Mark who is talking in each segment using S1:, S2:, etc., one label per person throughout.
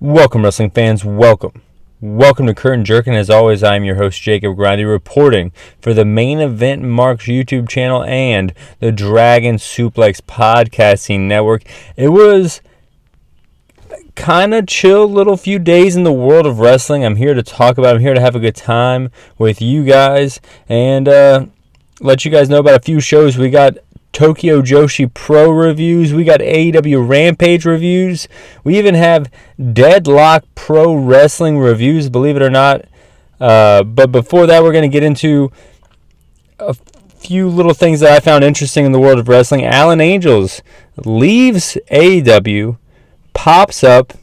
S1: Welcome, wrestling fans. Welcome. Welcome to Curtain Jerkin. As always, I'm your host, Jacob Grondy, reporting for the Main Event Marks YouTube channel and the Dragon Suplex Podcasting Network. It was kind of chill little few days in the world of wrestling. I'm here to talk about it. I'm here to have a good time with you guys and let you guys know about a few shows. We got Tokyo Joshi Pro reviews. We got AEW Rampage reviews. We even have Deadlock Pro Wrestling reviews, believe it or not. But before that, we're going to get into a few little things that I found interesting in the world of wrestling. Alan Angels leaves AEW, pops up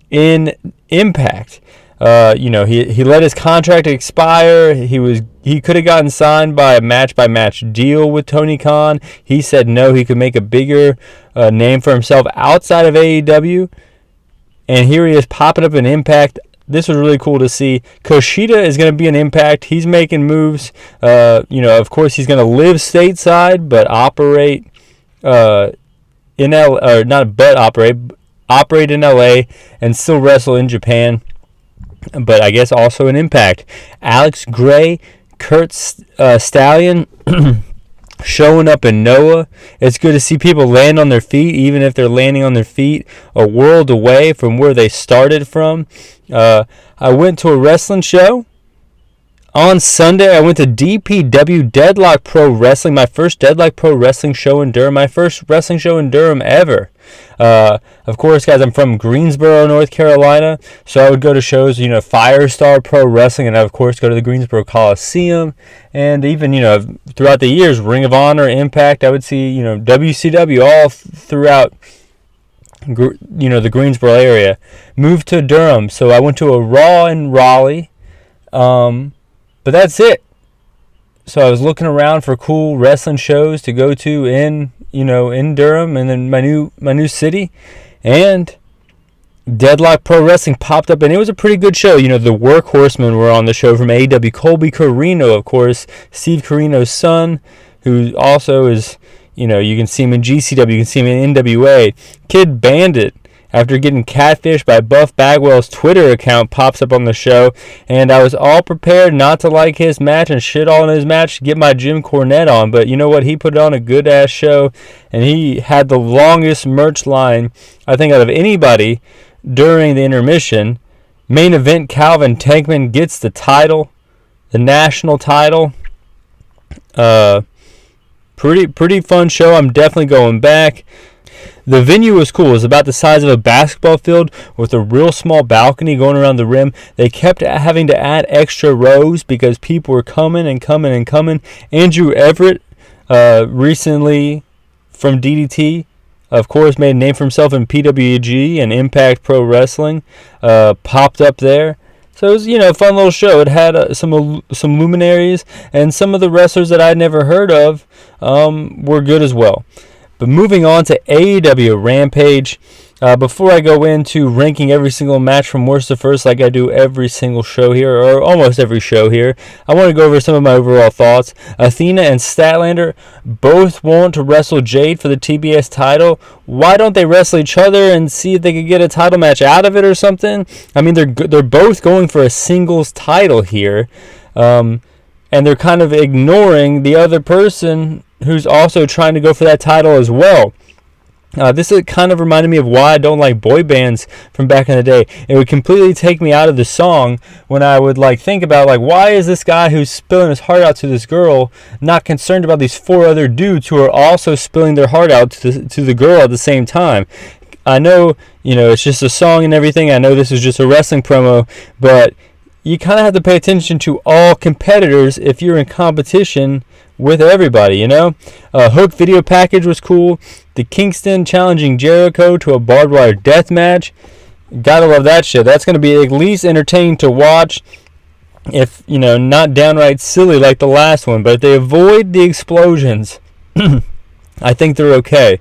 S1: in Impact. He let his contract expire. He could have gotten signed by a match-by-match deal with Tony Khan. He said no, he could make a bigger name for himself outside of AEW. And here he is popping up in Impact. This was really cool to see. Kushida is going to be an Impact. He's making moves. Of course, he's going to live stateside, but operate operate in LA and still wrestle in Japan. But I guess also an Impact. Alex Gray, Kurt Stallion showing up in Noah. It's good to see people land on their feet, even if they're landing on their feet a world away from where they started from. I went to a wrestling show. On Sunday, I went to DPW, Deadlock Pro Wrestling, my first Deadlock Pro Wrestling show in Durham, my first wrestling show in Durham ever. Of course, guys, I'm from Greensboro, North Carolina, so I would go to shows, Firestar Pro Wrestling, and I, of course, go to the Greensboro Coliseum, and even, throughout the years, Ring of Honor, Impact, I would see, WCW all throughout, the Greensboro area. Moved to Durham, so I went to a Raw in Raleigh, but that's it. So I was looking around for cool wrestling shows to go to in Durham and then my new city, and Deadlock Pro Wrestling popped up, and it was a pretty good show. The Workhorsemen were on the show from AEW. Colby Carino, of course, Steve Carino's son, who also is, you can see him in GCW, you can see him in NWA. Kid Bandit, after getting catfished by Buff Bagwell's Twitter account, pops up on the show, and I was all prepared not to like his match and shit all in his match to get my Jim Cornette on, but you know what? He put on a good-ass show, and he had the longest merch line, I think, out of anybody during the intermission. Main event, Calvin Tankman gets the title, the national title. Pretty fun show. I'm definitely going back. The venue was cool. It was about the size of a basketball field with a real small balcony going around the rim. They kept having to add extra rows because people were coming and coming and coming. Andrew Everett, recently from DDT, of course, made a name for himself in PWG and Impact Pro Wrestling, popped up there. So it was, a fun little show. It had some luminaries, and some of the wrestlers that I'd never heard of were good as well. But moving on to AEW Rampage, before I go into ranking every single match from worst to first like I do every single show here, or almost every show here, I want to go over some of my overall thoughts. Athena and Statlander both want to wrestle Jade for the TBS title. Why don't they wrestle each other and see if they could get a title match out of it or something? I mean, they're both going for a singles title here, and they're kind of ignoring the other person who's also trying to go for that title as well. This kind of reminded me of why I don't like boy bands from back in the day. It would completely take me out of the song when I would think about why is this guy who's spilling his heart out to this girl not concerned about these four other dudes who are also spilling their heart out to the girl at the same time. I know, it's just a song and everything. I know this is just a wrestling promo, but you kind of have to pay attention to all competitors if you're in competition with everybody, Hook video package was cool. The Kingston challenging Jericho to a barbed wire death match. Gotta love that shit. That's going to be at least entertaining to watch, if, not downright silly like the last one. But if they avoid the explosions, I think they're okay.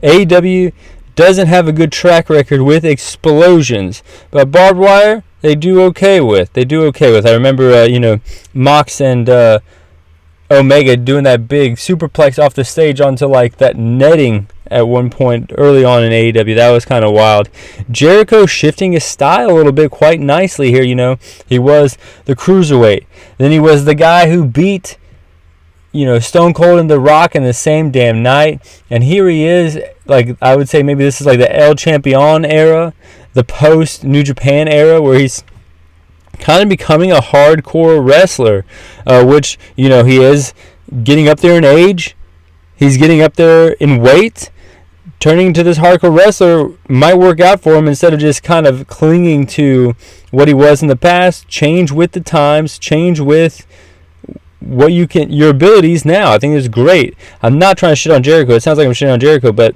S1: AEW doesn't have a good track record with explosions, but barbed wire, they do okay with. I remember, Mox and Omega doing that big superplex off the stage onto like that netting at one point early on in AEW. That was kind of wild. Jericho shifting his style a little bit quite nicely here. He was the cruiserweight. Then he was the guy who beat Stone Cold and The Rock in the same damn night. And here he is, like, I would say maybe this is like the El Champion era, the post New Japan era, where he's kind of becoming a hardcore wrestler, which, he is getting up there in age. He's getting up there in weight. Turning into this hardcore wrestler might work out for him instead of just kind of clinging to what he was in the past. Change with the times, change with your abilities now. I think it's great. I'm not trying to shit on Jericho. It sounds like I'm shitting on Jericho, but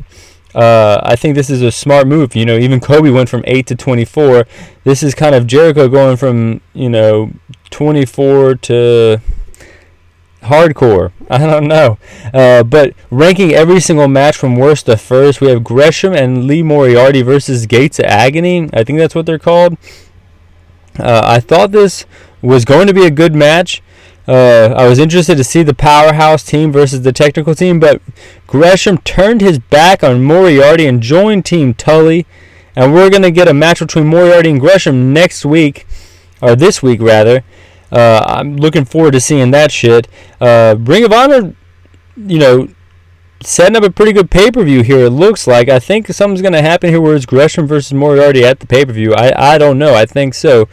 S1: I think this is a smart move. Even Kobe went from 8 to 24. This is kind of Jericho going from 24 to hardcore. I don't know. But ranking every single match from worst to first, we have Gresham and Lee Moriarty versus Gates of Agony. I think that's what they're called. I thought this was going to be a good match. I was interested to see the powerhouse team versus the technical team, but Gresham turned his back on Moriarty and joined Team Tully, and we're going to get a match between Moriarty and Gresham next week, or this week rather. I'm looking forward to seeing that shit. Ring of Honor, setting up a pretty good pay-per-view here, it looks like. I think something's going to happen here where it's Gresham versus Moriarty at the pay-per-view. I don't know. I think so.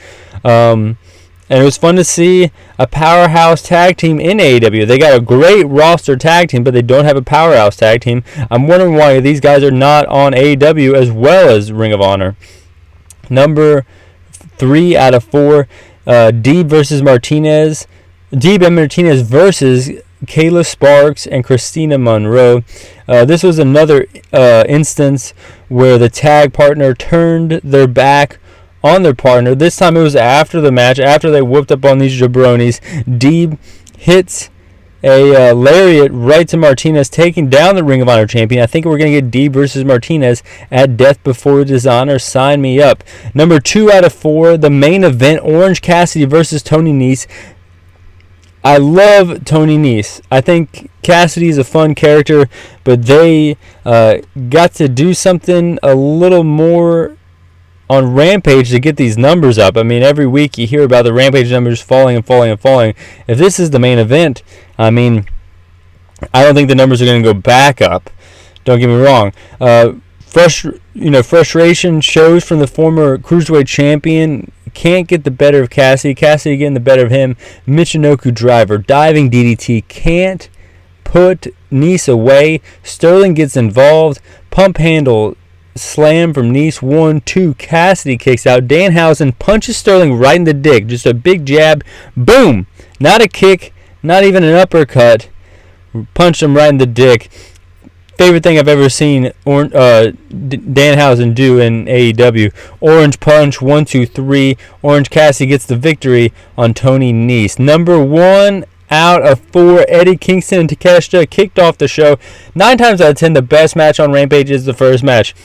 S1: And it was fun to see a powerhouse tag team in AEW. They got a great roster tag team, but they don't have a powerhouse tag team. I'm wondering why these guys are not on AEW as well as Ring of Honor. Number 3 out of 4, Deeb versus Martinez. Deeb and Martinez versus Kayla Sparks and Christina Monroe. This was another instance where the tag partner turned their back on their partner. This time it was after the match, after they whooped up on these jabronis. Deeb hits a lariat right to Martinez, taking down the Ring of Honor champion. I think we're going to get Deeb versus Martinez at Death Before Dishonor. Sign me up. Number 2 out of 4, the main event, Orange Cassidy versus Tony Nese. I love Tony Nese. I think Cassidy is a fun character, but they got to do something a little more on Rampage to get these numbers up. I mean, every week you hear about the Rampage numbers falling and falling and falling. If this is the main event, I mean, I don't think the numbers are going to go back up. Don't get me wrong. Frustration shows from the former Cruiserweight champion. Can't get the better of Cassidy. Cassidy getting the better of him. Michinoku driver. Diving DDT. Can't put Nese away. Sterling gets involved. Pump handle. Slam from Nese. 1, 2. Cassidy kicks out. Danhausen punches Sterling right in the dick. Just a big jab. Boom. Not a kick. Not even an uppercut. Punched him right in the dick. Favorite thing I've ever seen Danhausen do in AEW. Orange punch. 1, 2, 3. Orange Cassidy gets the victory on Tony Nese. Number 1 out of 4, Eddie Kingston and Takeshita kicked off the show. 9 times out of 10, the best match on Rampage is the first match.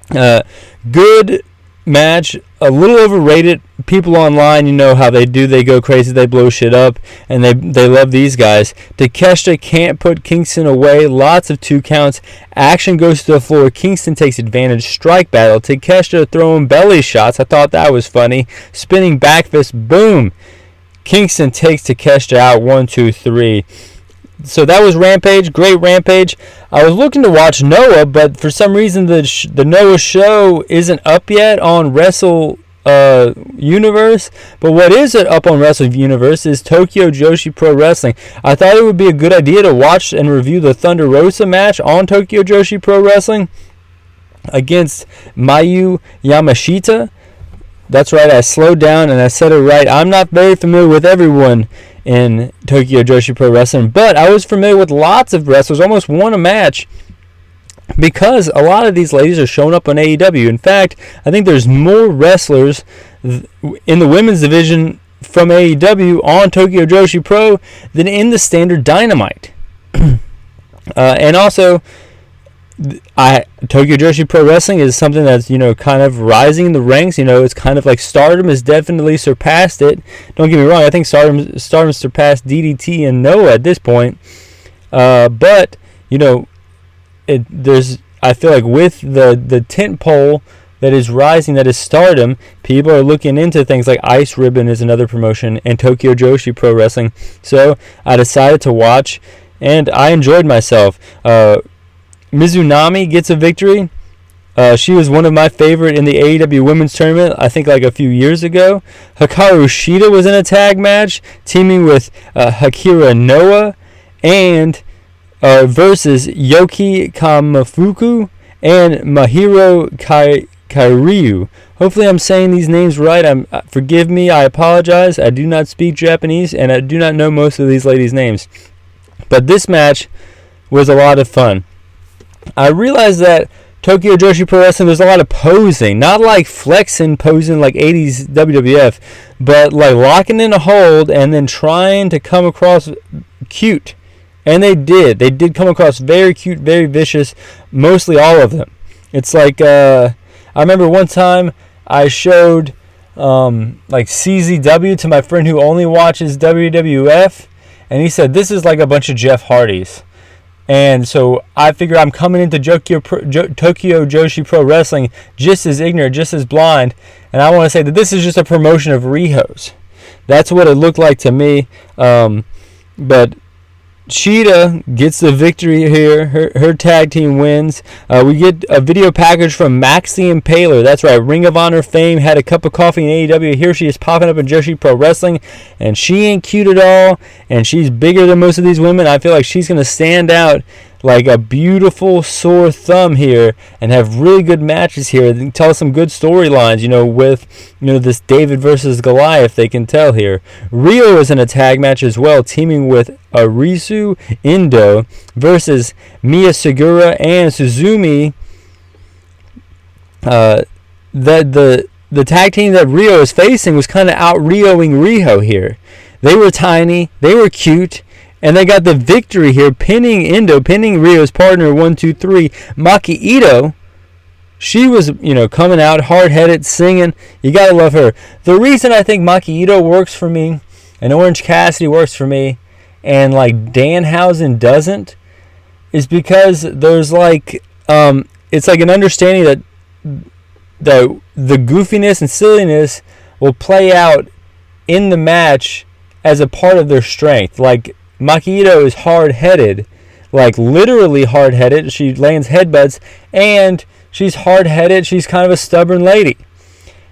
S1: Good match, a little overrated. People online, you know how they do. They go crazy, they blow shit up, and they love these guys. Takeshita can't put Kingston away. Lots of 2 counts. Action goes to the floor. Kingston takes advantage. Strike battle. Takeshita throwing belly shots. I thought that was funny. Spinning back fist. Boom. Kingston takes Takeshita out. 1, 2, 3. So that was Rampage. Great Rampage. I was looking to watch Noah, but for some reason the Noah show isn't up yet on Wrestle Universe. But what is it up on Wrestle Universe is Tokyo Joshi Pro Wrestling. I thought it would be a good idea to watch and review the Thunder Rosa match on Tokyo Joshi Pro Wrestling against Mayu Yamashita. That's right, I slowed down and I said it right. I'm not very familiar with everyone in Tokyo Joshi Pro Wrestling, but I was familiar with lots of wrestlers, almost won a match, because a lot of these ladies are showing up on AEW. In fact, I think there's more wrestlers in the women's division from AEW on Tokyo Joshi Pro than in the standard Dynamite. And also, Tokyo Joshi Pro Wrestling is something that's, kind of rising in the ranks. It's kind of like Stardom has definitely surpassed it. Don't get me wrong. I think Stardom surpassed DDT and Noah at this point. But I feel like with the tent pole that is rising, that is Stardom, people are looking into things like Ice Ribbon is another promotion, and Tokyo Joshi Pro Wrestling. So I decided to watch, and I enjoyed myself. Mizunami gets a victory. She was one of my favorite in the AEW Women's Tournament, I think like a few years ago. Hikaru Shida was in a tag match, teaming with Akira Noah, and versus Yoki Kamafuku and Mahiro Kairyu. Hopefully I'm saying these names right. Forgive me, I apologize. I do not speak Japanese, and I do not know most of these ladies' names. But this match was a lot of fun. I realized that Tokyo Joshi Pro Wrestling, there's a lot of posing. Not like flexing, posing like 80s WWF, but like locking in a hold and then trying to come across cute. And they did. They did come across very cute, very vicious, mostly all of them. It's like, I remember one time I showed like CZW to my friend who only watches WWF, and he said, this is like a bunch of Jeff Hardys. And so I figure I'm coming into Tokyo Joshi Pro Wrestling just as ignorant, just as blind. And I want to say that this is just a promotion of Riho's. That's what it looked like to me. But Shida gets the victory here. Her tag team wins. We get a video package from Maxie Impaler. That's right. Ring of Honor fame. Had a cup of coffee in AEW. Here she is popping up in Joshi Pro Wrestling. And she ain't cute at all. And she's bigger than most of these women. I feel like she's going to stand out like a beautiful sore thumb here and have really good matches here. They can tell some good storylines, with this David versus Goliath, they can tell here. Rio is in a tag match as well, teaming with Arisu Indo versus Mia Segura and Suzumi. The tag team that Rio is facing was kind of out-Rioing Riho here. They were tiny, they were cute, and they got the victory here, pinning Rio's partner, 1, 2, 3. Maki Ito, she was, coming out hard-headed, singing. You got to love her. The reason I think Maki Ito works for me, and Orange Cassidy works for me, and, like, Danhausen doesn't, is because there's, like, it's like an understanding that the goofiness and silliness will play out in the match as a part of their strength. Like, Maki Ito is hard-headed, like literally hard-headed. She lands headbutts, and she's hard-headed. She's kind of a stubborn lady.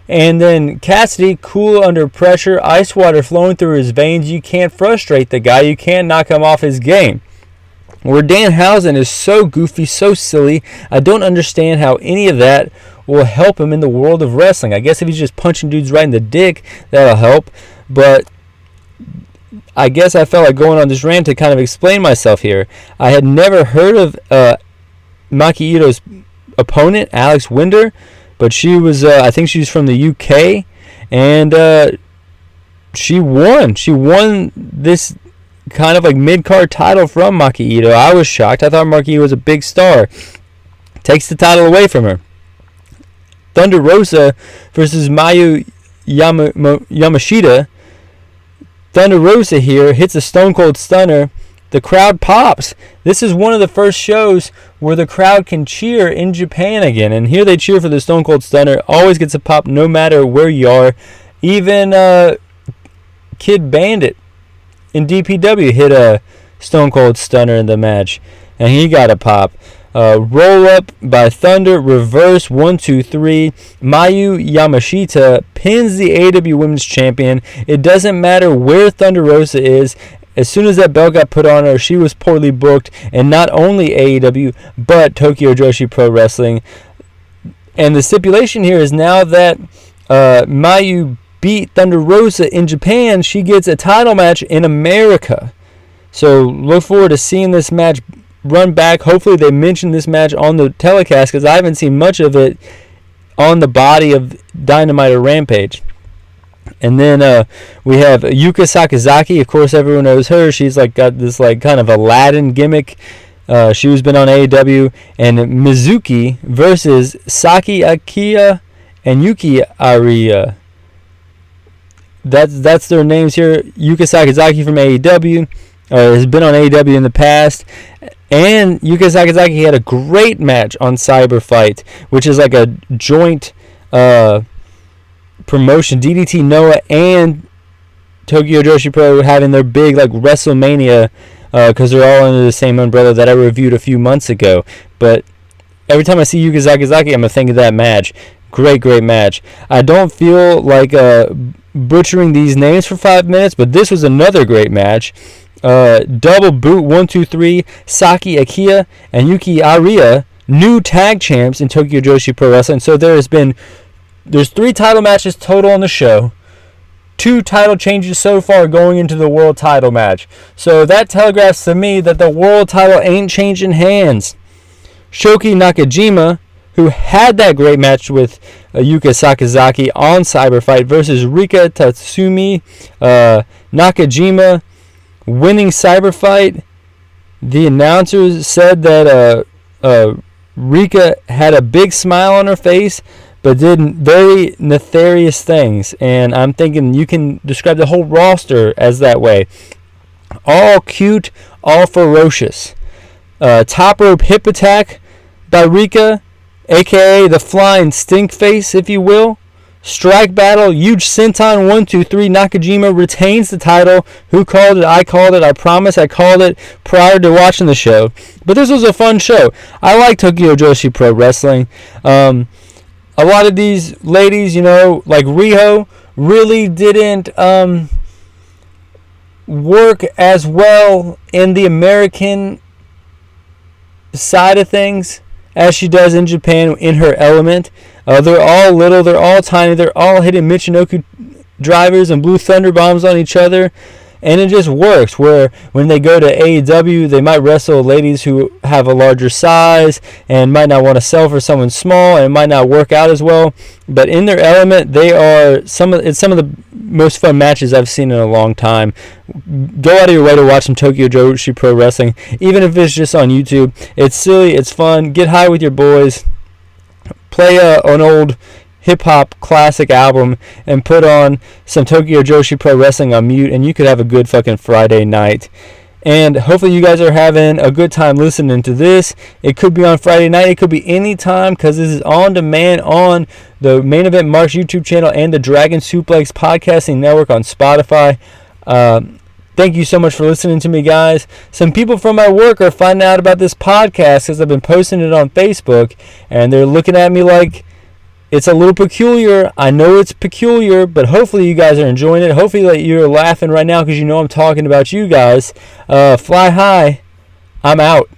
S1: And then Cassidy, cool under pressure, ice water flowing through his veins. You can't frustrate the guy. You can't knock him off his game. Where Danhausen is so goofy, so silly, I don't understand how any of that will help him in the world of wrestling. I guess if he's just punching dudes right in the dick, that'll help. But I guess I felt like going on this rant to kind of explain myself here. I had never heard of Maki Ito's opponent, Alex Winder, but she was, I think she's from the UK, and she won. She won this kind of like mid-card title from Maki Ito. I was shocked. I thought Maki Ito was a big star. Takes the title away from her. Thunder Rosa versus Mayu Yamashita. Thunder Rosa here hits a Stone Cold Stunner. The crowd pops. This is one of the first shows where the crowd can cheer in Japan again. And here they cheer for the Stone Cold Stunner. Always gets a pop no matter where you are. Even Kid Bandit in DPW hit a Stone Cold Stunner in the match. And he got a pop. Roll up by Thunder, reverse, 1, 2, 3. Mayu Yamashita pins the AEW Women's Champion. It doesn't matter where Thunder Rosa is. As soon as that belt got put on her, she was poorly booked. And not only AEW, but Tokyo Joshi Pro Wrestling. And the stipulation here is now that Mayu beat Thunder Rosa in Japan, she gets a title match in America. So look forward to seeing this match run back. Hopefully they mention this match on the telecast, because I haven't seen much of it on the body of Dynamite or Rampage. And then we have Yuka Sakazaki. Of course, everyone knows her. She's like got this like kind of Aladdin gimmick. She was been on AEW. And Mizuki versus Saki Akia and Yuki Aria. That's their names here. Yuka Sakazaki from AEW has been on AEW in the past. And Yuka Sakazaki had a great match on Cyber Fight, which is like a joint promotion. DDT Noah and Tokyo Joshi Pro having their big like WrestleMania, because they're all under the same umbrella that I reviewed a few months ago. But every time I see Yuka Sakazaki, I'm going to think of that match. Great match. I don't feel like butchering these names for 5 minutes, but this was another great match. Double boot 1, 2, 3. Saki Akia and Yuki Aria, new tag champs in Tokyo Joshi Pro Wrestling. So there's 3 title matches total on the show. 2 title changes so far going into the world title match. So that telegraphs to me that the world title ain't changing hands. Shoki Nakajima, who had that great match with Yuka Sakazaki on Cyber Fight versus Rika Tatsumi Nakajima, winning Cyber Fight. The announcers said that Rika had a big smile on her face, but did very nefarious things. And I'm thinking you can describe the whole roster as that way. All cute, all ferocious. Top rope hip attack by Rika, a.k.a. the flying stink face, if you will. Strike battle, huge senton 1, 2, 3. Nakajima retains the title. Who called it? I called it. I promise I called it prior to watching the show. But this was a fun show. I like Tokyo Joshi Pro Wrestling. A lot of these ladies, like Riho, really didn't work as well in the American side of things as she does in Japan in her element. They're all little, they're all tiny, they're all hitting Michinoku drivers and Blue Thunder bombs on each other. And it just works, where when they go to AEW, they might wrestle ladies who have a larger size and might not want to sell for someone small, and it might not work out as well. But in their element, they are some of the most fun matches I've seen in a long time. Go out of your way to watch some Tokyo Joshi Pro Wrestling, even if it's just on YouTube. It's silly, it's fun. Get high with your boys. Play an old hip-hop classic album and put on some Tokyo Joshi Pro Wrestling on mute, and you could have a good fucking Friday night. And hopefully you guys are having a good time listening to this. It could be on Friday night. It could be any time, because this is on demand on the Main Event Marks YouTube channel and the Dragon Suplex Podcasting Network on Spotify. Thank you so much for listening to me, guys. Some people from my work are finding out about this podcast because I've been posting it on Facebook, and they're looking at me like it's a little peculiar. I know it's peculiar, but hopefully you guys are enjoying it. Hopefully you're laughing right now because you know I'm talking about you guys. Fly high. I'm out.